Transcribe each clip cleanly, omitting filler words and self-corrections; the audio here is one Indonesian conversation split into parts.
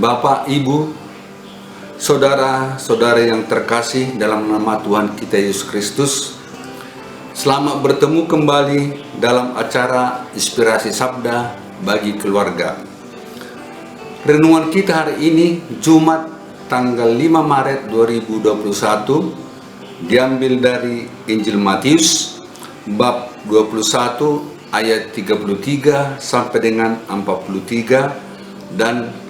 Bapak, Ibu, saudara-saudara yang terkasih dalam nama Tuhan kita Yesus Kristus, selamat bertemu kembali dalam acara Inspirasi Sabda bagi Keluarga. Renungan kita hari ini, Jumat tanggal 5 Maret 2021, diambil dari Injil Matius, bab 21 ayat 33 sampai dengan 43 dan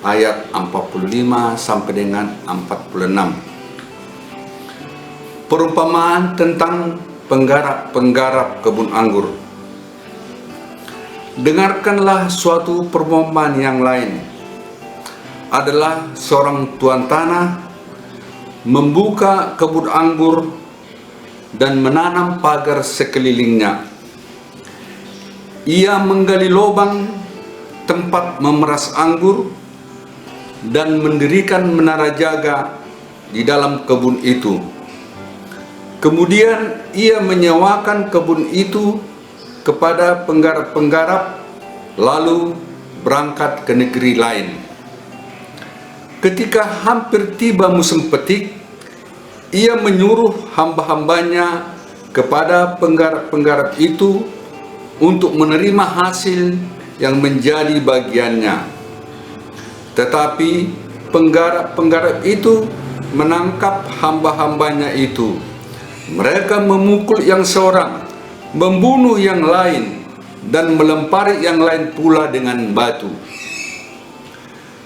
ayat 45 sampai dengan 46. Perumpamaan tentang penggarap-penggarap kebun anggur. Dengarkanlah suatu perumpamaan yang lain. Adalah seorang tuan tanah membuka kebun anggur dan menanam pagar sekelilingnya. Ia menggali lubang tempat memeras anggur dan mendirikan menara jaga di dalam kebun itu. Kemudian ia menyewakan kebun itu kepada penggarap-penggarap, lalu berangkat ke negeri lain. Ketika hampir tiba musim petik, ia menyuruh hamba-hambanya kepada penggarap-penggarap itu untuk menerima hasil yang menjadi bagiannya. Tetapi penggarap-penggarap itu menangkap hamba-hambanya itu. Mereka memukul yang seorang, membunuh yang lain, dan melempari yang lain pula dengan batu.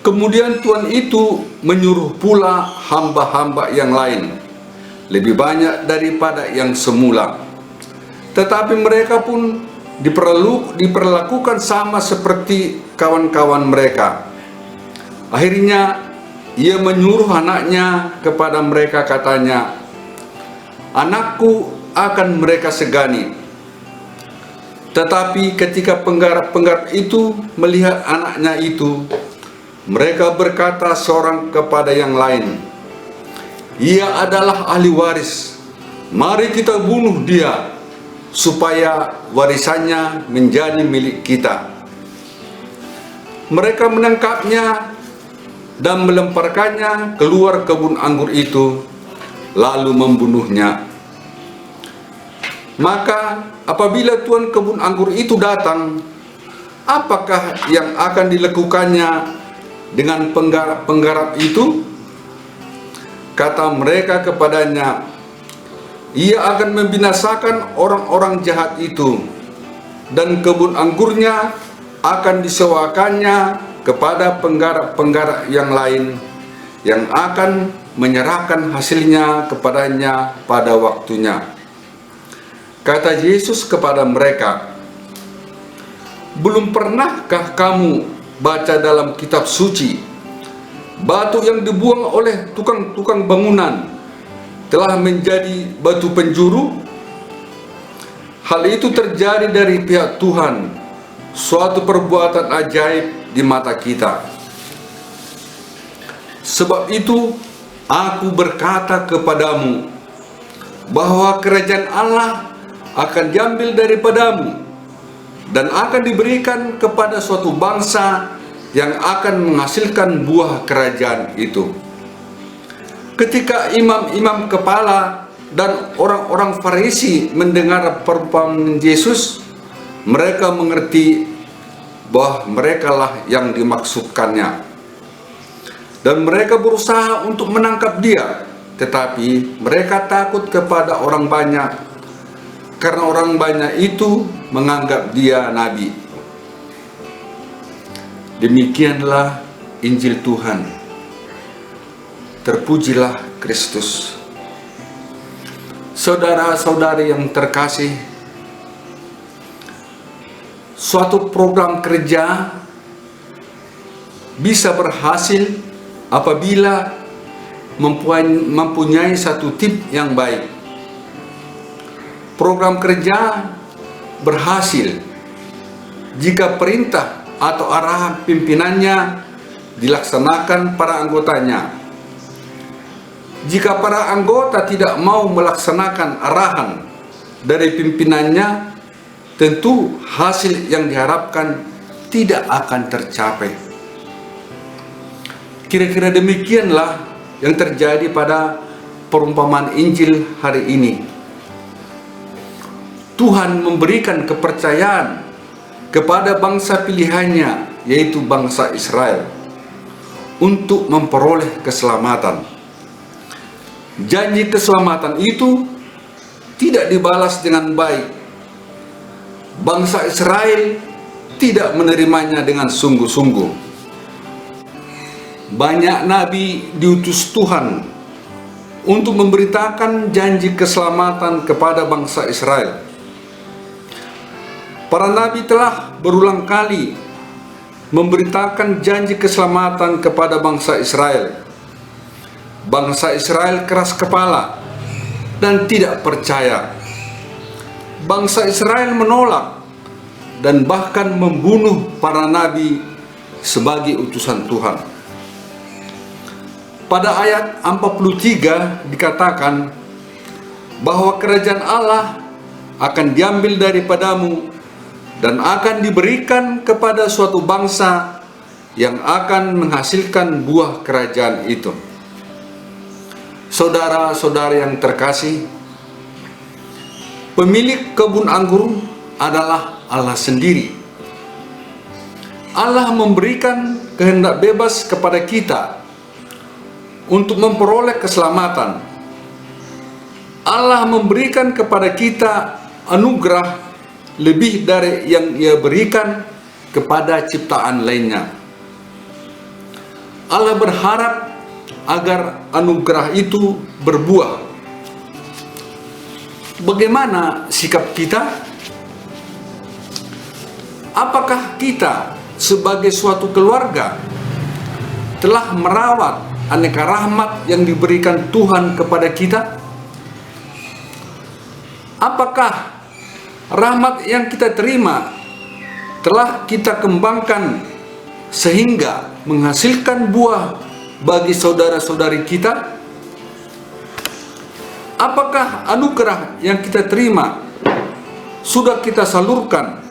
Kemudian tuan itu menyuruh pula hamba-hamba yang lain, lebih banyak daripada yang semula. Tetapi mereka pun diperlakukan sama seperti kawan-kawan mereka. Akhirnya ia menyuruh anaknya kepada mereka, katanya, "Anakku akan mereka segani." Tetapi ketika penggarap-penggarap itu melihat anaknya itu, mereka berkata seorang kepada yang lain, "Ia adalah ahli waris. Mari kita bunuh dia, supaya warisannya menjadi milik kita." Mereka menangkapnya dan melemparkannya keluar kebun anggur itu, lalu membunuhnya. Maka apabila tuan kebun anggur itu datang, apakah yang akan dilakukannya dengan penggarap-penggarap itu? Kata mereka kepadanya, "Ia akan membinasakan orang-orang jahat itu, dan kebun anggurnya akan disewakannya kepada penggarap-penggarap yang lain, yang akan menyerahkan hasilnya kepadanya pada waktunya." Kata Yesus kepada mereka, "Belum pernahkah kamu baca dalam kitab suci, batu yang dibuang oleh tukang-tukang bangunan telah menjadi batu penjuru? Hal itu terjadi dari pihak Tuhan, suatu perbuatan ajaib di mata kita. Sebab itu aku berkata kepadamu, bahwa kerajaan Allah akan diambil daripadamu dan akan diberikan kepada suatu bangsa yang akan menghasilkan buah kerajaan itu." Ketika imam-imam kepala dan orang-orang Farisi mendengar perumpamaan Yesus, mereka mengerti bahwa merekalah yang dimaksudkannya. Dan mereka berusaha untuk menangkap dia, tetapi mereka takut kepada orang banyak, karena orang banyak itu menganggap dia nabi. Demikianlah Injil Tuhan. Terpujilah Kristus. Saudara-saudari yang terkasih, suatu program kerja bisa berhasil apabila mempunyai satu tim yang baik. Program kerja berhasil jika perintah atau arahan pimpinannya dilaksanakan para anggotanya. Jika para anggota tidak mau melaksanakan arahan dari pimpinannya, tentu hasil yang diharapkan tidak akan tercapai. Kira-kira demikianlah yang terjadi pada perumpamaan Injil hari ini. Tuhan memberikan kepercayaan kepada bangsa pilihannya, yaitu bangsa Israel, untuk memperoleh keselamatan. Janji keselamatan itu tidak dibalas dengan baik. Bangsa Israel tidak menerimanya dengan sungguh-sungguh. Banyak nabi diutus Tuhan untuk memberitakan janji keselamatan kepada bangsa Israel. Para nabi telah berulang kali memberitakan janji keselamatan kepada bangsa Israel. Bangsa Israel keras kepala dan tidak percaya. Bangsa Israel menolak dan bahkan membunuh para nabi sebagai utusan Tuhan. Pada ayat 43 dikatakan bahwa kerajaan Allah akan diambil daripadamu dan akan diberikan kepada suatu bangsa yang akan menghasilkan buah kerajaan itu. Saudara-saudara yang terkasih, pemilik kebun anggur adalah Allah sendiri. Allah memberikan kehendak bebas kepada kita untuk memperoleh keselamatan. Allah memberikan kepada kita anugerah lebih dari yang Ia berikan kepada ciptaan lainnya. Allah berharap agar anugerah itu berbuah. Bagaimana sikap kita? Apakah kita sebagai suatu keluarga telah merawat aneka rahmat yang diberikan Tuhan kepada kita? Apakah rahmat yang kita terima telah kita kembangkan sehingga menghasilkan buah bagi saudara-saudari kita? Apakah anugerah yang kita terima sudah kita salurkan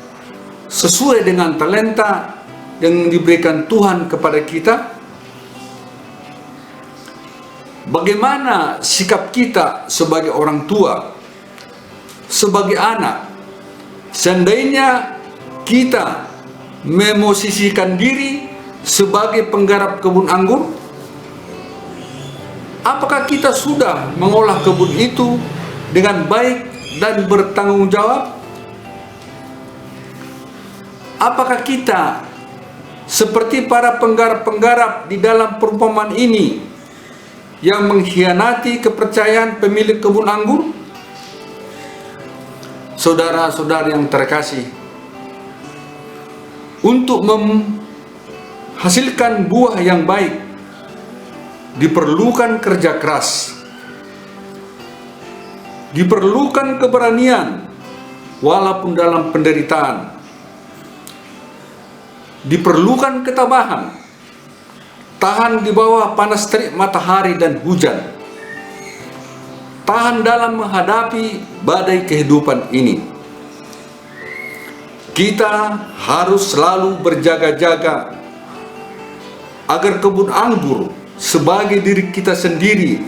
sesuai dengan talenta yang diberikan Tuhan kepada kita? Bagaimana sikap kita sebagai orang tua, sebagai anak? Seandainya kita memosisikan diri sebagai penggarap kebun anggur, apakah kita sudah mengolah kebun itu dengan baik dan bertanggung jawab? Apakah kita seperti para penggarap-penggarap di dalam perumpamaan ini yang mengkhianati kepercayaan pemilik kebun anggur? Saudara-saudara yang terkasih, untuk menghasilkan buah yang baik diperlukan kerja keras, diperlukan keberanian walaupun dalam penderitaan, diperlukan ketabahan, tahan di bawah panas terik matahari dan hujan, tahan dalam menghadapi badai kehidupan ini. Kita harus selalu berjaga-jaga agar kebun anggur sebagai diri kita sendiri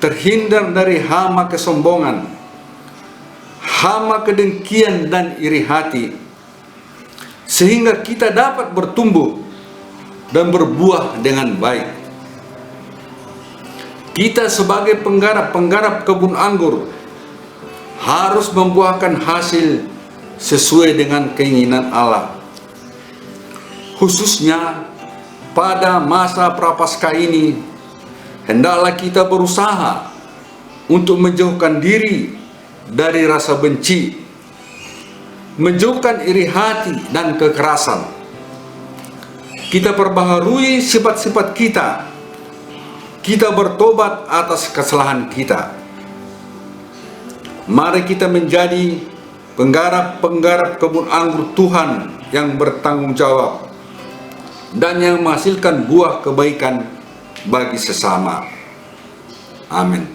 terhindar dari hama kesombongan, hama kedengkian dan iri hati, sehingga kita dapat bertumbuh dan berbuah dengan baik. Kita sebagai penggarap kebun anggur harus membuahkan hasil sesuai dengan keinginan Allah. Khususnya pada masa prapaskah ini, hendaklah kita berusaha untuk menjauhkan diri dari rasa benci, menjauhkan iri hati dan kekerasan. Kita perbaharui sifat-sifat kita. Kita bertobat atas kesalahan kita. Mari kita menjadi penggarap kebun anggur Tuhan yang bertanggung jawab dan yang menghasilkan buah kebaikan bagi sesama. Amin.